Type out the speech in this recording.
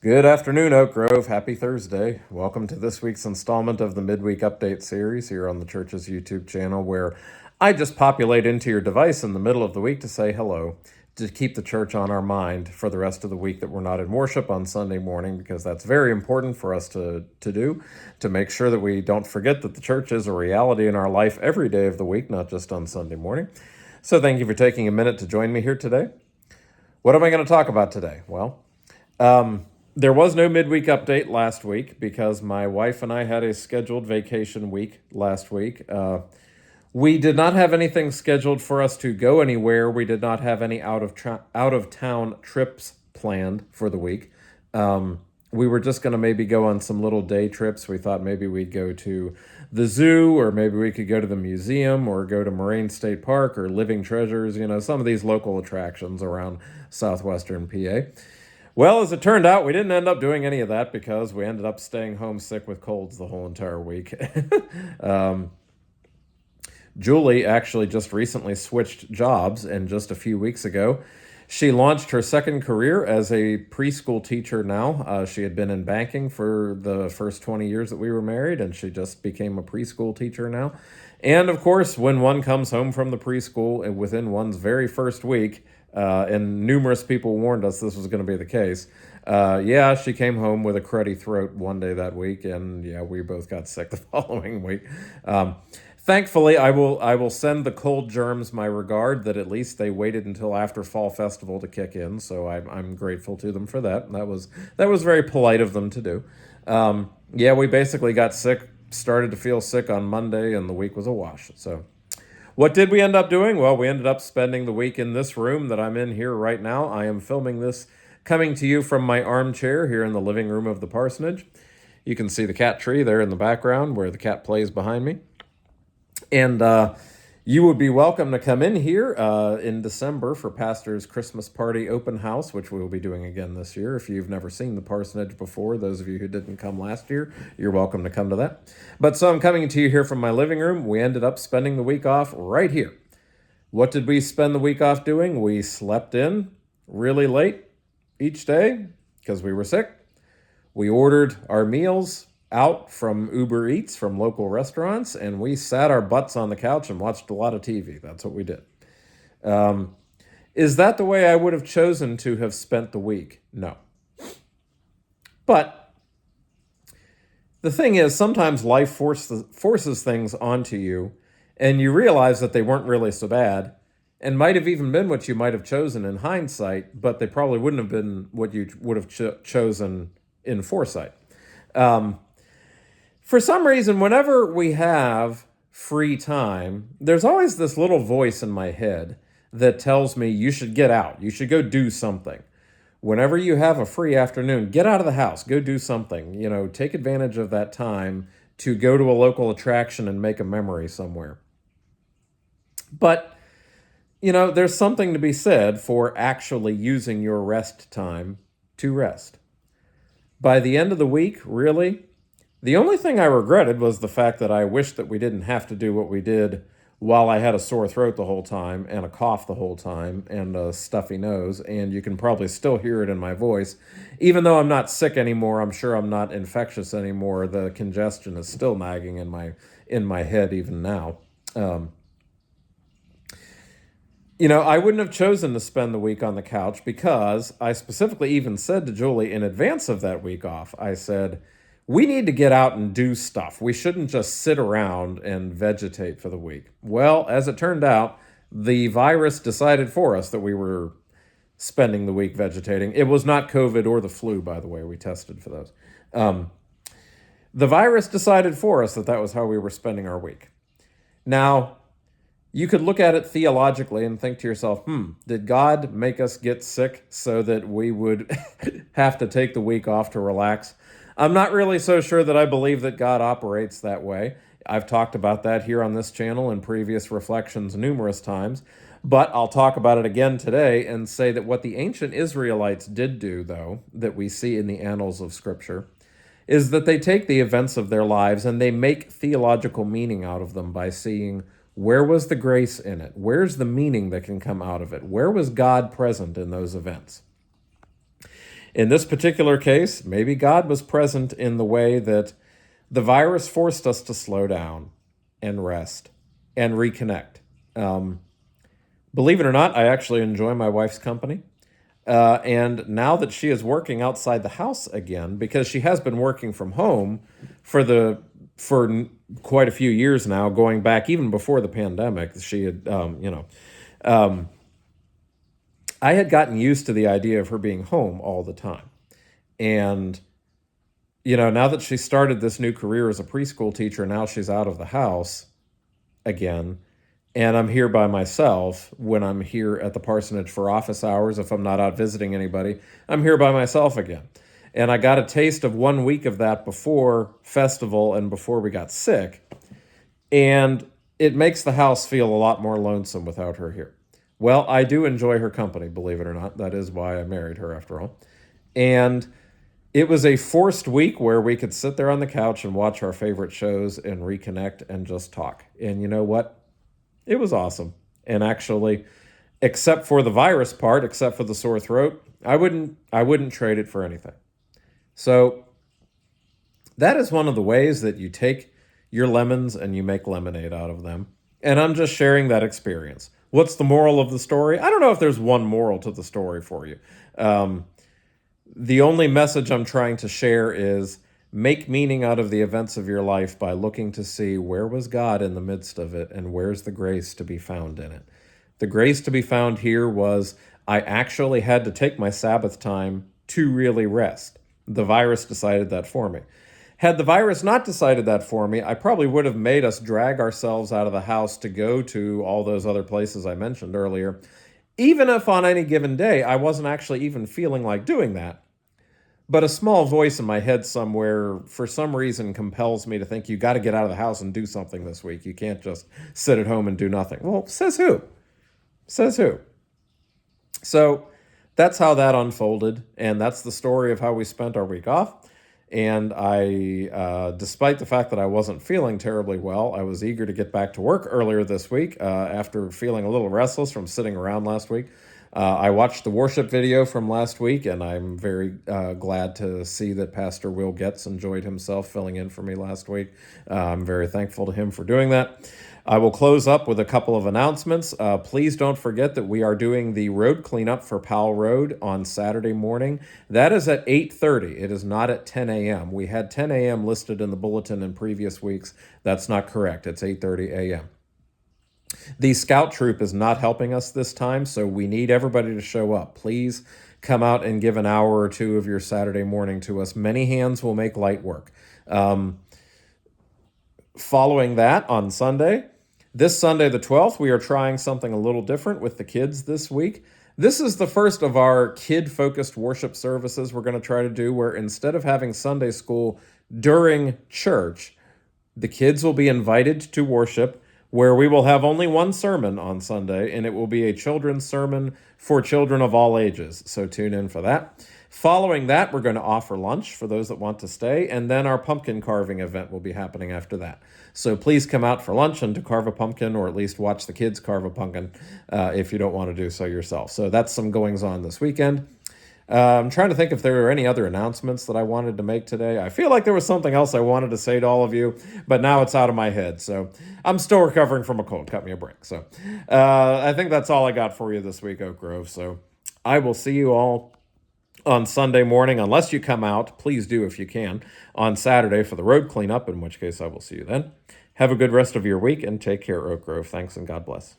Good afternoon, Oak Grove. Happy Thursday. Welcome to this week's installment of the Midweek Update series here on the church's YouTube channel, where I just populate into your device in the middle of the week to say hello, to keep the church on our mind for the rest of the week that we're not in worship on Sunday morning, because that's very important for us to do, to make sure that we don't forget that the church is a reality in our life every day of the week, not just on Sunday morning. So thank you for taking a minute to join me here today. What am I going to talk about today? Well, there was no midweek update last week because my wife and I had a scheduled vacation week last week. We did not have anything scheduled for us to go anywhere. We did not have any out of town trips planned for the week. We were just going to maybe go on some little day trips. We thought maybe we'd go to the zoo, or maybe we could go to the museum, or go to Moraine State Park, or Living Treasures, some of these local attractions around southwestern PA. Well, as it turned out, we didn't end up doing any of that because we ended up staying home sick with colds the whole entire week. Julie actually just recently switched jobs, and just a few weeks ago, she launched her second career as a preschool teacher now. She had been in banking for the first 20 years that we were married, and she just became a preschool teacher now. And of course, when one comes home from the preschool within one's very first week, and numerous people warned us this was going to be the case. She came home with a cruddy throat one day that week, and we both got sick the following week. Thankfully, I will send the cold germs my regard that at least they waited until after Fall Festival to kick in, so I'm grateful to them for that. That was very polite of them to do. We basically got sick, started to feel sick on Monday, and the week was a wash. So what did we end up doing? Well, we ended up spending the week in this room that I'm in here right now. I am filming this coming to you from my armchair here in the living room of the parsonage. You can see the cat tree there in the background where the cat plays behind me. And you would be welcome to come in here in December for Pastor's Christmas Party Open House, which we will be doing again this year. If you've never seen the parsonage before, those of you who didn't come last year, you're welcome to come to that. But so I'm coming to you here from my living room. We ended up spending the week off right here. What did we spend the week off doing? We slept in really late each day because we were sick. We ordered our meals out from Uber Eats, from local restaurants, and we sat our butts on the couch and watched a lot of TV. That's what we did. Is that the way I would have chosen to have spent the week? No. But the thing is, sometimes life forces things onto you, and you realize that they weren't really so bad, and might have even been what you might have chosen in hindsight, but they probably wouldn't have been what you would have chosen in foresight. For some reason, whenever we have free time, there's always this little voice in my head that tells me you should get out. You should go do something. Whenever you have a free afternoon, get out of the house, go do something. Take advantage of that time to go to a local attraction and make a memory somewhere. But, there's something to be said for actually using your rest time to rest. By the end of the week, really, the only thing I regretted was the fact that I wished that we didn't have to do what we did while I had a sore throat the whole time, and a cough the whole time, and a stuffy nose, and you can probably still hear it in my voice. Even though I'm not sick anymore, I'm sure I'm not infectious anymore, the congestion is still nagging in my head even now. I wouldn't have chosen to spend the week on the couch because I specifically even said to Julie in advance of that week off, I said, we need to get out and do stuff. We shouldn't just sit around and vegetate for the week. Well, as it turned out, the virus decided for us that we were spending the week vegetating. It was not COVID or the flu, by the way. We tested for those. The virus decided for us that was how we were spending our week. Now, you could look at it theologically and think to yourself, did God make us get sick so that we would have to take the week off to relax? I'm not really so sure that I believe that God operates that way. I've talked about that here on this channel in previous reflections numerous times, but I'll talk about it again today and say that what the ancient Israelites did do, though, that we see in the annals of Scripture, is that they take the events of their lives and they make theological meaning out of them by seeing where was the grace in it, where's the meaning that can come out of it, where was God present in those events. In this particular case, maybe God was present in the way that the virus forced us to slow down and rest and reconnect. Um, Believe it or not, I actually enjoy my wife's company. And now that she is working outside the house again, because she has been working from home for quite a few years now, going back even before the pandemic, she had, um, I had gotten used to the idea of her being home all the time. And, now that she started this new career as a preschool teacher, now she's out of the house again. And I'm here by myself when I'm here at the parsonage for office hours. If I'm not out visiting anybody, I'm here by myself again. And I got a taste of 1 week of that before festival and before we got sick. And it makes the house feel a lot more lonesome without her here. Well, I do enjoy her company, believe it or not. That is why I married her, after all. And it was a forced week where we could sit there on the couch and watch our favorite shows and reconnect and just talk. And you know what? It was awesome. And actually, except for the virus part, except for the sore throat, I wouldn't trade it for anything. So that is one of the ways that you take your lemons and you make lemonade out of them. And I'm just sharing that experience. What's the moral of the story? I don't know if there's one moral to the story for you. The only message I'm trying to share is make meaning out of the events of your life by looking to see where was God in the midst of it and where's the grace to be found in it. The grace to be found here was I actually had to take my Sabbath time to really rest. The virus decided that for me. Had the virus not decided that for me, I probably would have made us drag ourselves out of the house to go to all those other places I mentioned earlier, even if on any given day I wasn't actually even feeling like doing that. But a small voice in my head somewhere, for some reason, compels me to think you got to get out of the house and do something this week. You can't just sit at home and do nothing. Well, says who? Says who? So that's how that unfolded, and that's the story of how we spent our week off. And despite the fact that I wasn't feeling terribly well, I was eager to get back to work earlier this week after feeling a little restless from sitting around last week. I watched the worship video from last week, and I'm very glad to see that Pastor Will Getz enjoyed himself filling in for me last week. I'm very thankful to him for doing that. I will close up with a couple of announcements. Please don't forget that we are doing the road cleanup for Powell Road on Saturday morning. That is at 8:30. It is not at 10 a.m. We had 10 a.m. listed in the bulletin in previous weeks. That's not correct. It's 8:30 a.m. The scout troop is not helping us this time, so we need everybody to show up. Please come out and give an hour or two of your Saturday morning to us. Many hands will make light work. Following that, on Sunday, this Sunday the 12th, we are trying something a little different with the kids this week. This is the first of our kid-focused worship services we're going to try to do, where instead of having Sunday school during church, the kids will be invited to worship, where we will have only one sermon on Sunday, and it will be a children's sermon for children of all ages. So tune in for that. Following that, we're going to offer lunch for those that want to stay, and then our pumpkin carving event will be happening after that. So please come out for lunch and to carve a pumpkin, or at least watch the kids carve a pumpkin if you don't want to do so yourself. So that's some goings on this weekend. I'm trying to think if there are any other announcements that I wanted to make today. I feel like there was something else I wanted to say to all of you, but now it's out of my head. So I'm still recovering from a cold. Cut me a break. So I think that's all I got for you this week, Oak Grove. So I will see you all on Sunday morning, unless you come out. Please do if you can, on Saturday for the road cleanup, in which case I will see you then. Have a good rest of your week and take care, Oak Grove. Thanks and God bless.